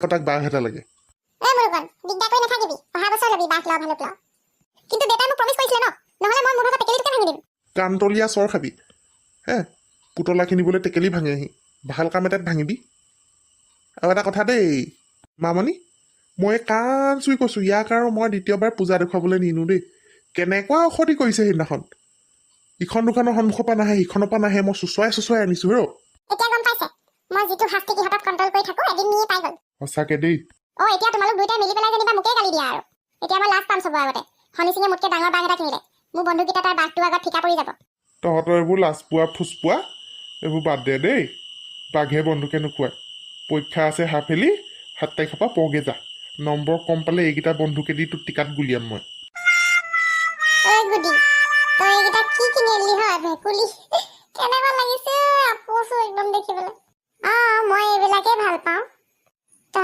তাক বাঘ এটা লাগে মুৰুগন দিগদাৰ কৰি নাথাকিবি অহা বছৰ লবি বাঘ ল ভালুক ল কিন্তু দেউতাই মোক প্ৰমিছ কৰিছিলে ন নহলে মই মোৰ ভাগৰ টেকেলিটোকে ভাঙি দিম কাণতলীয়া চৰ খাবি হে পুতলা কিনিবলৈ টেকেলি ভাঙি আহি ভাল কাম এটাত ভাঙিবি আৰু এটা কথা দেই মামনি মই কাণ চুই কৈছোঁ ইয়াক আৰু মই দ্বিতীয়বাৰ পূজা দেখুৱাবলৈ নিনো দেই কেনেকুৱা ঔষধি কৰিছে সেইদিনাখন ইখন দোকানৰ সন্মুখৰ পৰা নাহে সিখনৰ পৰা নাহে মই চুচুৱাই আনিছোঁ ৰ এতিয়া গম পাইছে মই যিটো শাস্তি কিহতক কণ্ট্ৰল কৰি থাকো এদিন নিয়ে পাই গ'ল সঁচাকে দেই এতিয়া তোমালোক দুইটাই মিলি পেলাই যেনিবা মোকেই গালি দিয়া আৰু এতিয়া মই লাজ পাম চবৰ আগতে হনী সিঙে মোতকৈ ডাঙৰ বাঘ এটা কিনিলে মোৰ বন্ধুকেইটা তাৰ বাঘটোৰ আগত ফিকা পৰি যাব তহঁতৰ এইবোৰ লাজপোৱা ফুচপোৱা এইবোৰ বাদ দে দেই বাঘে বন্ধুকে নোখোৱায় পৰীক্ষা আছে হাফেলি 7 তাৰিখৰ পৰা পঢ়গে যা নম্বৰ কম পালে এইকেইটা বন্ধুকে দি তোৰ টিকাত গুলিয়াম মই গুদি তই এইকেইটা কি কিনি আনিলি হয় ভেকুলি কেনেকুৱা লাগিছে আপোচো একদম দেখিবলৈ মই এইবিলাকে ভাল পাওঁ